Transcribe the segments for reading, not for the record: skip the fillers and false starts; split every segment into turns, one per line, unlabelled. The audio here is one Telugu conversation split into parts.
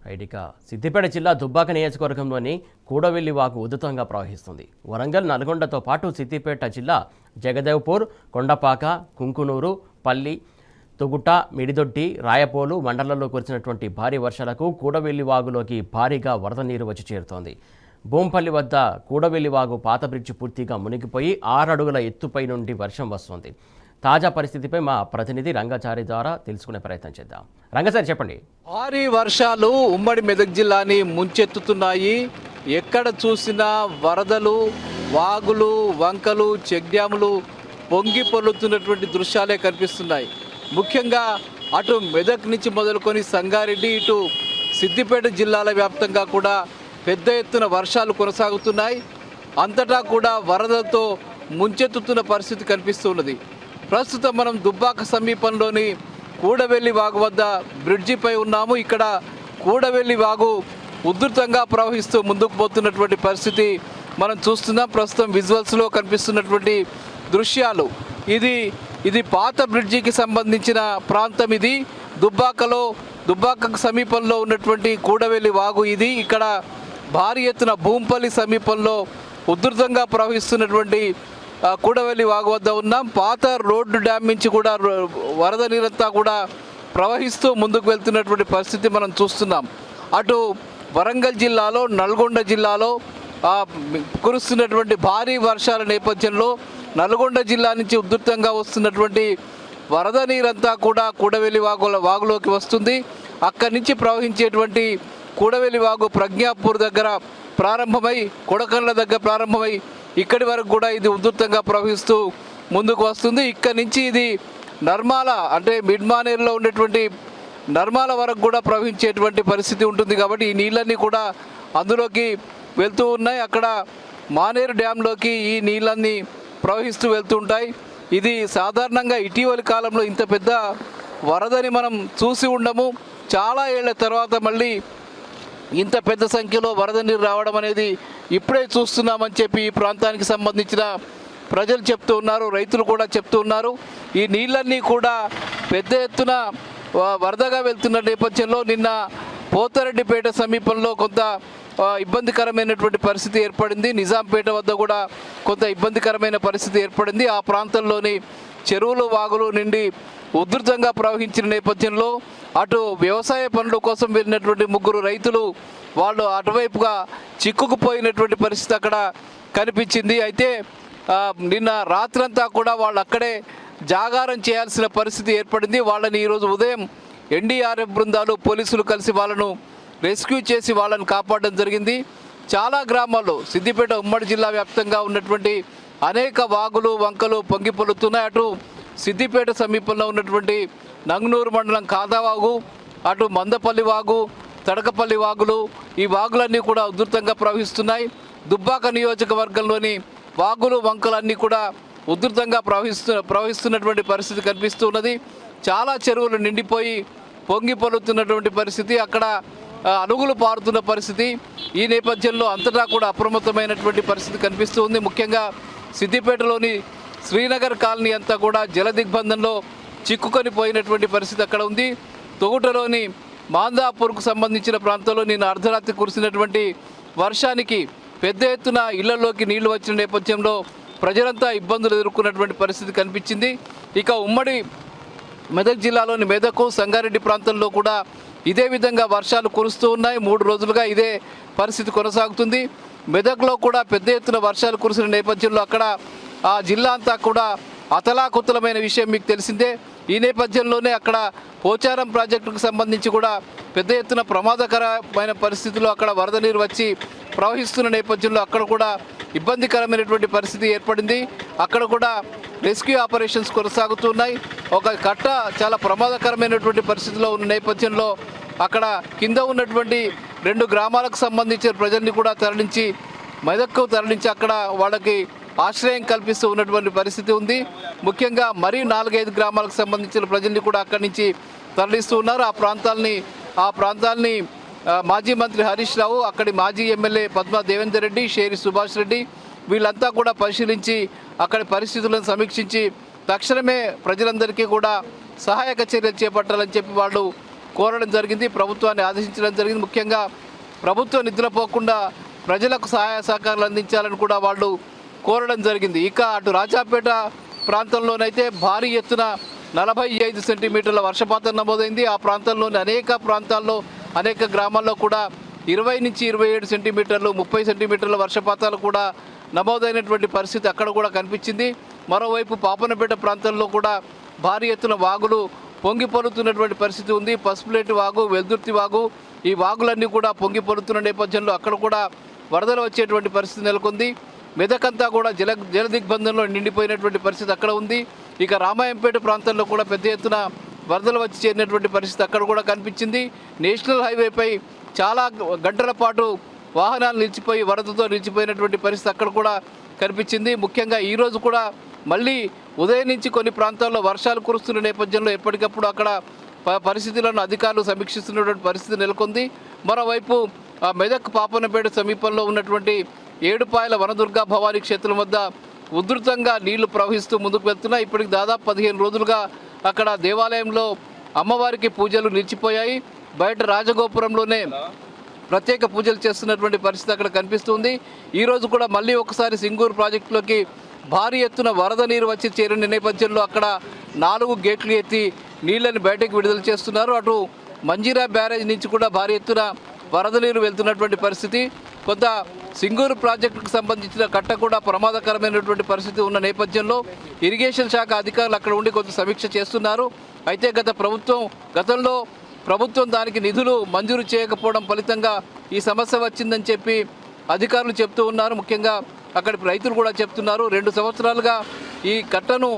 ఇక సిద్దిపేట జిల్లా దుబ్బాక నియోజకవర్గంలోని కూడవెల్లి వాగు ఉధృతంగా ప్రవహిస్తుంది. వరంగల్, నల్గొండతో పాటు సిద్దిపేట జిల్లా జగదేవ్పూర్, కొండపాక, కుంకునూరు, పల్లి, తుగుట, మిడిదొడ్డి, రాయపోలు మండలాల్లో కురిసినటువంటి భారీ వర్షాలకు కూడవెల్లి వాగులోకి భారీగా వరద నీరు వచ్చి చేరుతోంది. బోంపల్లి వద్ద కూడవెల్లి వాగు పాత బ్రిడ్జి పూర్తిగా మునిగిపోయి 6 అడుగుల ఎత్తుపై నుండి వర్షం వస్తోంది. తాజా పరిస్థితిపై మా ప్రతినిధి రంగచారి ద్వారా తెలుసుకునే ప్రయత్నం చేద్దాం. రంగచారి, చెప్పండి.
భారీ వర్షాలు ఉమ్మడి మెదక్ జిల్లాని ముంచెత్తుతున్నాయి. ఎక్కడ చూసినా వరదలు, వాగులు, వంకలు, చెక్ డ్యాములు పొంగి పొర్లుతున్నటువంటి దృశ్యాలే కనిపిస్తున్నాయి. ముఖ్యంగా అటు మెదక్ నుంచి మొదలుకొని సంగారెడ్డి, ఇటు సిద్దిపేట జిల్లాల వ్యాప్తంగా కూడా పెద్ద ఎత్తున వర్షాలు కొనసాగుతున్నాయి. అంతటా కూడా వరదలతో ముంచెత్తుతున్న పరిస్థితి కనిపిస్తున్నది. ప్రస్తుతం మనం దుబ్బాక సమీపంలోని కూడవెల్లి వాగు వద్ద బ్రిడ్జిపై ఉన్నాము. ఇక్కడ కూడవెల్లి వాగు ఉధృతంగా ప్రవహిస్తూ ముందుకు పోతున్నటువంటి పరిస్థితి మనం చూస్తున్నాం. ప్రస్తుతం విజువల్స్లో కనిపిస్తున్నటువంటి దృశ్యాలు ఇది పాత బ్రిడ్జికి సంబంధించిన ప్రాంతం. ఇది దుబ్బాకకు సమీపంలో ఉన్నటువంటి కూడవెల్లి వాగు. ఇక్కడ భారీ ఎత్తున భూంపల్లి సమీపంలో ఉధృతంగా ప్రవహిస్తున్నటువంటి కూడవెల్లి వాగు వద్ద ఉన్నాం. పాత రోడ్డు డ్యామ్ నుంచి కూడా వరద నీరంతా కూడా ప్రవహిస్తూ ముందుకు వెళ్తున్నటువంటి పరిస్థితి మనం చూస్తున్నాం. అటు వరంగల్ జిల్లాలో, నల్గొండ జిల్లాలో కురుస్తున్నటువంటి భారీ వర్షాల నేపథ్యంలో నల్గొండ జిల్లా నుంచి ఉధృతంగా వస్తున్నటువంటి వరద నీరంతా కూడా కూడవెల్లి వాగులోకి వస్తుంది. అక్కడి నుంచి ప్రవహించేటువంటి కూడవెల్లి వాగు ప్రజ్ఞాపూర్ దగ్గర ప్రారంభమై, కొడకండ్ల దగ్గర ప్రారంభమై ఇక్కడి వరకు కూడా ఇది ఉధృతంగా ప్రవహిస్తూ ముందుకు వస్తుంది. ఇక్కడి నుంచి ఇది నర్మాల, అంటే మిడ్మానేరులో ఉండేటువంటి నర్మాల వరకు కూడా ప్రవహించేటువంటి పరిస్థితి ఉంటుంది. కాబట్టి ఈ నీళ్ళన్నీ కూడా అందులోకి వెళ్తూ ఉన్నాయి. అక్కడ మానేరు డ్యాంలోకి ఈ నీళ్ళన్నీ ప్రవహిస్తూ వెళ్తూ ఉంటాయి. ఇది సాధారణంగా ఇటీవలి కాలంలో ఇంత పెద్ద వరదని మనం చూసి ఉండము. చాలా ఏళ్ల తర్వాత మళ్ళీ ఇంత పెద్ద సంఖ్యలో వరద నీరు రావడం అనేది ఇప్పుడే చూస్తున్నామని చెప్పి ఈ ప్రాంతానికి సంబంధించిన ప్రజలు చెప్తూ ఉన్నారు, రైతులు కూడా చెప్తూ ఉన్నారు. ఈ నీళ్ళన్నీ కూడా పెద్ద ఎత్తున వరదగా వెళ్తున్న నేపథ్యంలో నిన్న పోతారెడ్డిపేట సమీపంలో కొంత ఇబ్బందికరమైనటువంటి పరిస్థితి ఏర్పడింది. నిజాంపేట వద్ద కూడా కొంత ఇబ్బందికరమైన పరిస్థితి ఏర్పడింది. ఆ ప్రాంతంలోని చెరువులు, వాగులు నిండి ఉధృతంగా ప్రవహించిన నేపథ్యంలో అటు వ్యవసాయ పనుల కోసం వెళ్ళినటువంటి 3 రైతులు వాళ్ళు అటువైపుగా చిక్కుకుపోయినటువంటి పరిస్థితి అక్కడ కనిపించింది. అయితే నిన్న రాత్రంతా కూడా వాళ్ళు అక్కడే జాగారం చేయాల్సిన పరిస్థితి ఏర్పడింది. వాళ్ళని ఈరోజు ఉదయం ఎన్డీఆర్ఎఫ్ బృందాలు, పోలీసులు కలిసి వాళ్ళను రెస్క్యూ చేసి వాళ్ళని కాపాడడం జరిగింది. చాలా గ్రామాల్లో సిద్దిపేట ఉమ్మడి జిల్లా వ్యాప్తంగా ఉన్నటువంటి అనేక వాగులు, వంకలు పొంగి పొర్లుతున్నాయి. అటు సిద్దిపేట సమీపంలో ఉన్నటువంటి నంగనూరు మండలం కాదావాగు, అటు మందపల్లి వాగు, తడకపల్లి వాగులు, ఈ వాగులన్నీ కూడా ఉధృతంగా ప్రవహిస్తున్నాయి. దుబ్బాక నియోజకవర్గంలోని వాగులు, వంకలన్నీ కూడా ఉధృతంగా ప్రవహిస్తున్నటువంటి పరిస్థితి కనిపిస్తూ ఉన్నది. చాలా చెరువులు నిండిపోయి పొంగి పొర్లుతున్నటువంటి పరిస్థితి, అక్కడ అలుగులు పారుతున్న పరిస్థితి. ఈ నేపథ్యంలో అంతటా కూడా అప్రమత్తమైనటువంటి పరిస్థితి కనిపిస్తూ ఉంది. ముఖ్యంగా సిద్దిపేటలోని శ్రీనగర్ కాలనీ అంతా కూడా జల దిగ్బంధంలో చిక్కుకొని పోయినటువంటి పరిస్థితి అక్కడ ఉంది. తొగుటలోని మాందాపూర్కు సంబంధించిన ప్రాంతంలో నిన్న అర్ధరాత్రి కురిసినటువంటి వర్షానికి పెద్ద ఎత్తున ఇళ్లలోకి నీళ్లు వచ్చిన నేపథ్యంలో ప్రజలంతా ఇబ్బందులు ఎదుర్కొన్నటువంటి పరిస్థితి కనిపించింది. ఇక ఉమ్మడి మెదక్ జిల్లాలోని మెదకు, సంగారెడ్డి ప్రాంతంలో కూడా ఇదే విధంగా వర్షాలు కురుస్తూ ఉన్నాయి. 3 రోజులుగా ఇదే పరిస్థితి కొనసాగుతుంది. మెదక్లో కూడా పెద్ద ఎత్తున వర్షాలు కురిసిన నేపథ్యంలో అక్కడ ఆ జిల్లా అంతా కూడా అతలాకుతలమైన విషయం మీకు తెలిసిందే. ఈ నేపథ్యంలోనే అక్కడ పోచారం ప్రాజెక్టుకు సంబంధించి కూడా పెద్ద ఎత్తున ప్రమాదకరమైన పరిస్థితుల్లో అక్కడ వరద నీరు వచ్చి ప్రవహిస్తున్న నేపథ్యంలో అక్కడ కూడా ఇబ్బందికరమైనటువంటి పరిస్థితి ఏర్పడింది. అక్కడ కూడా రెస్క్యూ ఆపరేషన్స్ కొనసాగుతున్నాయి. ఒక కట్ట చాలా ప్రమాదకరమైనటువంటి పరిస్థితిలో ఉన్న నేపథ్యంలో అక్కడ కింద ఉన్నటువంటి 2 గ్రామాలకు సంబంధించిన ప్రజల్ని కూడా మెదక్కు తరలించి అక్కడ వాళ్ళకి ఆశ్రయం కల్పిస్తూ ఉన్నటువంటి పరిస్థితి ఉంది. ముఖ్యంగా మరి 4-5 గ్రామాలకు సంబంధించిన ప్రజల్ని కూడా అక్కడి నుంచి తరలిస్తూ ఉన్నారు. ఆ ప్రాంతాల్ని మాజీ మంత్రి హరీష్ రావు, అక్కడి మాజీ ఎమ్మెల్యే పద్మా దేవేందర్ రెడ్డి, షేరి సుభాష్ రెడ్డి వీళ్ళంతా కూడా పరిశీలించి అక్కడి పరిస్థితులను సమీక్షించి తక్షణమే ప్రజలందరికీ కూడా సహాయక చర్యలు చేపట్టాలని చెప్పి వాళ్ళు కోరడం జరిగింది, ప్రభుత్వాన్ని ఆదేశించడం జరిగింది. ముఖ్యంగా ప్రభుత్వం నిద్రపోకుండా ప్రజలకు సహాయ సహకారాలు అందించాలని కూడా వాళ్ళు కోరడం జరిగింది. ఇక అటు రాజాపేట ప్రాంతంలోనైతే భారీ ఎత్తున 45 సెంటీమీటర్ల వర్షపాతం నమోదైంది. ఆ ప్రాంతంలోని అనేక ప్రాంతాల్లో అనేక గ్రామాల్లో కూడా 20 నుంచి 27 సెంటీమీటర్లు 30 సెంటీమీటర్ల వర్షపాతాలు కూడా నమోదైనటువంటి పరిస్థితి అక్కడ కూడా కనిపించింది. మరోవైపు పాపనపేట ప్రాంతంలో కూడా భారీ ఎత్తున వాగులు పొంగి పొరుతున్నటువంటి పరిస్థితి ఉంది. పసుపులేటి వాగు, వెల్దుర్తి వాగు, ఈ వాగులన్నీ కూడా పొంగి పొరుతున్న నేపథ్యంలో అక్కడ కూడా వరదలు వచ్చేటువంటి పరిస్థితి నెలకొంది. మెదకంతా కూడా జల దిగ్బంధంలో నిండిపోయినటువంటి పరిస్థితి అక్కడ ఉంది. ఇక రామాయంపేట ప్రాంతంలో కూడా పెద్ద ఎత్తున వరదలు వచ్చి చేరినటువంటి పరిస్థితి అక్కడ కూడా కనిపించింది. నేషనల్ హైవేపై చాలా గంటల పాటు వాహనాలు నిలిచిపోయి వరదతో నిలిచిపోయినటువంటి పరిస్థితి అక్కడ కూడా కనిపించింది. ముఖ్యంగా ఈరోజు కూడా మళ్ళీ ఉదయం నుంచి కొన్ని ప్రాంతాల్లో వర్షాలు కురుస్తున్న నేపథ్యంలో ఎప్పటికప్పుడు అక్కడ పరిస్థితులను అధికారులు సమీక్షిస్తున్నటువంటి పరిస్థితి నెలకొంది. మరోవైపు మెదక్ పాపనపేట సమీపంలో ఉన్నటువంటి ఏడుపాయల వనదుర్గా భవానీ క్షేత్రం వద్ద ఉధృతంగా నీళ్లు ప్రవహిస్తూ ముందుకు వెళ్తున్నాయి. ఇప్పటికి దాదాపు 15 రోజులుగా అక్కడ దేవాలయంలో అమ్మవారికి పూజలు నిలిచిపోయాయి. బయట రాజగోపురంలోనే ప్రత్యేక పూజలు చేస్తున్నటువంటి పరిస్థితి అక్కడ కనిపిస్తుంది. ఈరోజు కూడా మళ్ళీ ఒకసారి సింగూరు ప్రాజెక్టులోకి భారీ ఎత్తున వరద నీరు వచ్చి చేరిన నేపథ్యంలో అక్కడ 4 గేట్లు ఎత్తి నీళ్లను బయటకు విడుదల చేస్తున్నారు. అటు మంజీరా బ్యారేజ్ నుంచి కూడా భారీ ఎత్తున వరద నీరు వెళ్తున్నటువంటి పరిస్థితి. కొంత సింగూరు ప్రాజెక్టుకు సంబంధించిన కట్ట కూడా ప్రమాదకరమైనటువంటి పరిస్థితి ఉన్న నేపథ్యంలో ఇరిగేషన్ శాఖ అధికారులు అక్కడ ఉండి కొంత సమీక్ష చేస్తున్నారు. అయితే గతంలో ప్రభుత్వం దానికి నిధులు మంజూరు చేయకపోవడం ఫలితంగా ఈ సమస్య వచ్చిందని చెప్పి అధికారులు చెప్తూ ఉన్నారు. ముఖ్యంగా అక్కడి రైతులు కూడా చెప్తున్నారు. 2 సంవత్సరాలుగా ఈ కట్టను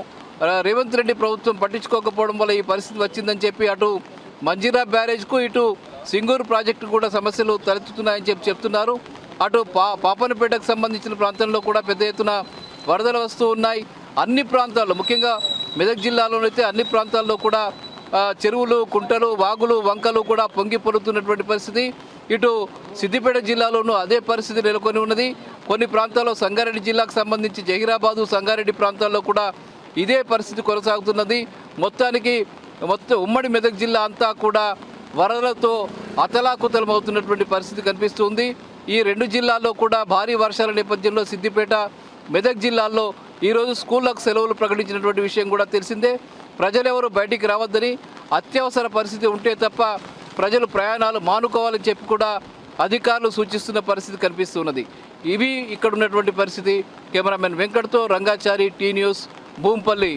రేవంత్ రెడ్డి ప్రభుత్వం పట్టించుకోకపోవడం వల్ల ఈ పరిస్థితి వచ్చిందని చెప్పి అటు మంజీరా బ్యారేజ్కు ఇటు సింగూరు ప్రాజెక్టు కూడా సమస్యలు తలెత్తుతున్నాయని చెప్తున్నారు. అటు పాపనపేటకు సంబంధించిన ప్రాంతంలో కూడా పెద్ద ఎత్తున వరదలు వస్తూ ఉన్నాయి. అన్ని ప్రాంతాల్లో ముఖ్యంగా మెదక్ జిల్లాలోనైతే అన్ని ప్రాంతాల్లో కూడా చెరువులు, కుంటలు, వాగులు, వంకలు కూడా పొంగి పొరుతున్నటువంటి పరిస్థితి. ఇటు సిద్దిపేట జిల్లాలోనూ అదే పరిస్థితి నెలకొని ఉన్నది. కొన్ని ప్రాంతాల్లో సంగారెడ్డి జిల్లాకు సంబంధించి జహీరాబాదు, సంగారెడ్డి ప్రాంతాల్లో కూడా ఇదే పరిస్థితి కొనసాగుతున్నది. మొత్తం ఉమ్మడి మెదక్ జిల్లా అంతా కూడా వరదలతో అతలాకుతలమవుతున్నటువంటి పరిస్థితి కనిపిస్తుంది. ఈ 2 జిల్లాల్లో కూడా భారీ వర్షాల నేపథ్యంలో సిద్దిపేట, మెదక్ జిల్లాల్లో ఈరోజు స్కూళ్లకు సెలవులు ప్రకటించినటువంటి విషయం కూడా తెలిసిందే. ప్రజలెవరూ బయటికి రావద్దని, అత్యవసర పరిస్థితి ఉంటే తప్ప ప్రజలు ప్రయాణాలు మానుకోవాలని చెప్పి కూడా అధికారులు సూచిస్తున్న పరిస్థితి కనిపిస్తున్నది. ఇవి ఇక్కడ ఉన్నటువంటి పరిస్థితి. కెమెరామెన్ వెంకట్తో రంగాచారి, టీ న్యూస్, భూంపల్లి.